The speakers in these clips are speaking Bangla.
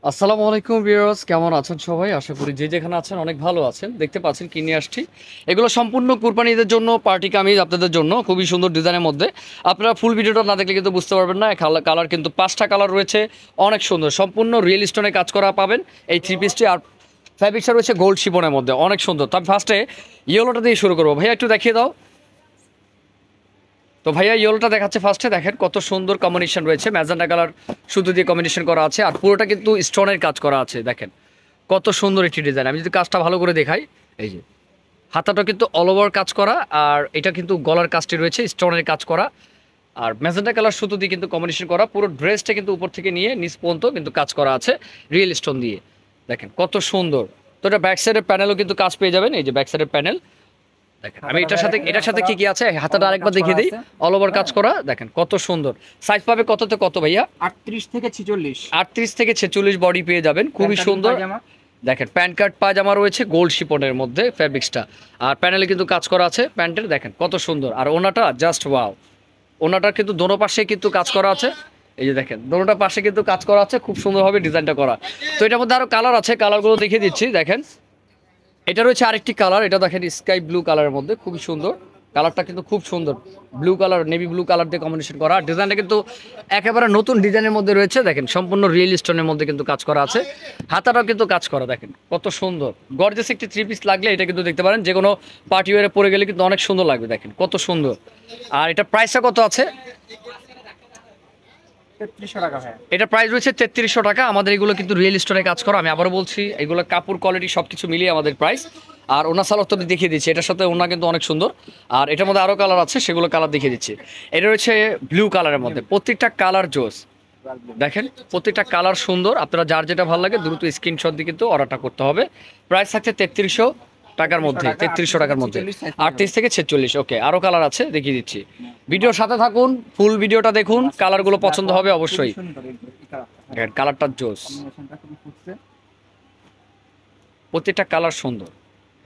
আসসালামু আলাইকুম ভিউয়ার্স, কেমন আছেন সবাই? আশা করি যে যেখানে আছেন অনেক ভালো আছেন। দেখতে পাচ্ছেন কি নিয়ে আসছি, এগুলো সম্পূর্ণ কুরবানি ঈদের জন্য, পার্টি কামিজ আপনাদের জন্য খুবই সুন্দর ডিজাইনের মধ্যে। আপনারা ফুল ভিডিওটা না দেখলে কিন্তু বুঝতে পারবেন না। কালার কিন্তু 5টা কালার রয়েছে, অনেক সুন্দর, সম্পূর্ণ রিয়েল স্টোনে কাজ করা পাবেন এই থ্রি পিসটি। আর ফ্যাব্রিক্সটা রয়েছে গোল্ড শিফনের মধ্যে, অনেক সুন্দর। তো আমি ফার্স্টে ইয়েলোটা দিয়ে শুরু করবো। ভাইয়া একটু দেখিয়ে দাও। তো ভাইয়া ইয়েলোটা দেখাচ্ছে ফার্স্টে, দেখেন কত সুন্দর কম্বিনেশন রয়েছে, ম্যাজেন্টা কালার সুতো দিয়ে কম্বিনেশন করা আছে, আর পুরোটা কিন্তু স্টোনের কাজ করা আছে। দেখেন কত সুন্দর একটি ডিজাইন। আমি যদি কাজটা ভালো করে দেখাই, এই যে হাতাটা কিন্তু অল ওভার কাজ করা, আর এটা কিন্তু গলার কাজটি রয়েছে স্টোনের কাজ করা, আর ম্যাজেন্টা কালার সুতো দিয়ে কিন্তু কম্বিনেশন করা। পুরো ড্রেসটা কিন্তু উপর থেকে নিয়ে নিচ পর্যন্ত কিন্তু কাজ করা আছে রিয়েল স্টোন দিয়ে। দেখেন কত সুন্দর। তো এটা ব্যাক সাইডের প্যানেলও কিন্তু কাজ পেয়ে যাবেন, এই যে ব্যাক সাইডের প্যানেল। দেখেন আমি এটার সাথে কি কি আছে, হাতাটা আরেকবার দেখিয়ে দিই। অল ওভার কাজ করা, দেখেন কত সুন্দর। সাইজ পাবে কততে কত ভাইয়া? 38 থেকে 46। 38 থেকে 46 বডি পেয়ে যাবেন, খুবই সুন্দর। দেখেন প্যান্ট কাট পায়জামা রয়েছে গোল্ড শিপনের মধ্যে ফ্যাব্রিক্সটা, আর প্যানেলে কিন্তু কাজ করা আছে প্যান্টের। দেখেন কত সুন্দর। আর ওনাটা জাস্ট ওয়াও, ওনাটার কিন্তু দোনো পাশে কিন্তু কাজ করা আছে। এই যে দেখেন দোনোটা পাশে কিন্তু কাজ করা আছে, খুব সুন্দরভাবে ডিজাইনটা করা। তো এটার মধ্যে আরো কালার আছে, কালারগুলো দেখিয়ে দিচ্ছি। দেখেন এটা রয়েছে আরেকটি কালার, এটা দেখেন স্কাই ব্লু কালারের মধ্যে, খুবই সুন্দর। কালারটা কিন্তু খুব সুন্দর, blue colour navy blue colour দিয়ে কম্বিনেশন করা। ডিজাইনটা কিন্তু একেবারে নতুন ডিজাইনের মধ্যে রয়েছে। দেখেন সম্পূর্ণ রিয়েল স্টোনের মধ্যে কিন্তু কাজ করা আছে, হাতাটাও কিন্তু কাজ করা। দেখেন কত সুন্দর, গর্জিয়াস একটি থ্রি পিস লাগলে এটা কিন্তু দেখতে পারেন, যে কোনো পার্টি ওয়ারে পরে গেলে কিন্তু অনেক সুন্দর লাগবে। দেখেন কত সুন্দর। আর এটা প্রাইসটা কত আছে? 3300 টাকা ভাই। এটা প্রাইস রয়েছে 3300 টাকা। আমাদের এগুলো কিন্তু রিয়েল স্টোনে কাজ করা, আমি আবারও বলছি, এগুলো কাপড় কোয়ালিটি সব কিছু মিলিয়ে আমাদের প্রাইস। আর ওনা সালোয়ার তো দেখিয়ে দিচ্ছি, এটার সাথে ওনা কিন্তু অনেক সুন্দর। আর এটার মধ্যে আরও কালার আছে, সেগুলো কালার দেখিয়ে দিচ্ছি। এটা রয়েছে ব্লু কালারের মধ্যে, প্রত্যেকটা কালার জোস। দেখেন প্রত্যেকটা কালার সুন্দর। আপনারা যার যেটা ভালো লাগে দ্রুত স্ক্রিনশট দিয়ে কিন্তু অর্ডারটা করতে হবে। প্রাইস থাকছে 3300 টাকার মধ্যে, 3300 টাকার মধ্যে, 38 থেকে 46। ওকে, আরও কালার আছে, দেখিয়ে দিচ্ছি। ভিডিওর সাথে থাকুন, ফুল ভিডিওটা দেখুন, কালারগুলো পছন্দ হবে অবশ্যই। দেখেন কালারটা জোস, প্রত্যেকটা কালার সুন্দর।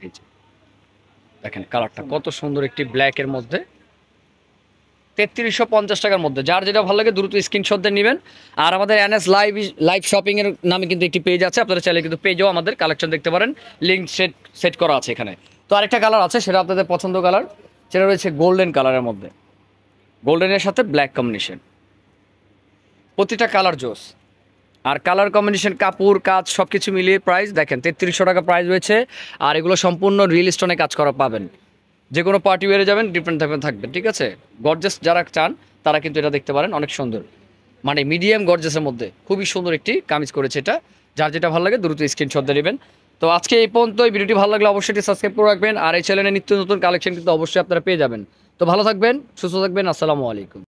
এই যে দেখেন কালারটা কত সুন্দর, একটি ব্ল্যাকের মধ্যে 3350 টাকার মধ্যে। যার যেটা ভালো লাগে দ্রুত স্ক্রিনশট দিয়ে নেবেন। আর আমাদের এনএস লাইভ শপিং এর নামে কিন্তু একটি পেজ আছে, আপনারা চাইলে কিন্তু পেজেও আমাদের কালেকশন দেখতে পারেন, লিঙ্ক সেট করা আছে এখানে। তো আরেকটা কালার আছে, সেটা আপনাদের পছন্দ কালার, সেটা রয়েছে গোল্ডেন কালারের মধ্যে, গোল্ডেনের সাথে ব্ল্যাক কম্বিনেশন। প্রতিটা কালার জোস, আর কালার কম্বিনেশন, কাপড়, কাজ সব কিছু মিলিয়ে প্রাইস দেখেন 3300 টাকা প্রাইস রয়েছে। আর এগুলো সম্পূর্ণ রিয়েল স্টোনে কাজ করা পাবেন, যে কোনো পার্টি ওয়ারে যাবেন ডিফারেন্ট থাকবেন, ঠিক আছে। গর্জাস যারা চান তারা কিন্তু এটা দেখতে পারেন, অনেক সুন্দর, মানে মিডিয়াম গর্জাসের মধ্যে খুবই সুন্দর একটি কামিজ করেছে এটা। যার যেটা ভালো লাগে দ্রুত স্ক্রিনশট দিয়ে নেবেন। তো আজকে এই পর্যন্ত। এই ভিডিওটি ভালো লাগলে অবশ্যই সাবস্ক্রাইব করে রাখবেন, আর এই চ্যানেলে নিত্য নতুন কালেকশন কিন্তু অবশ্যই আপনারা পেয়ে যাবেন। তো ভালো থাকবেন, সুস্থ থাকবেন, আসসালামু আলাইকুম।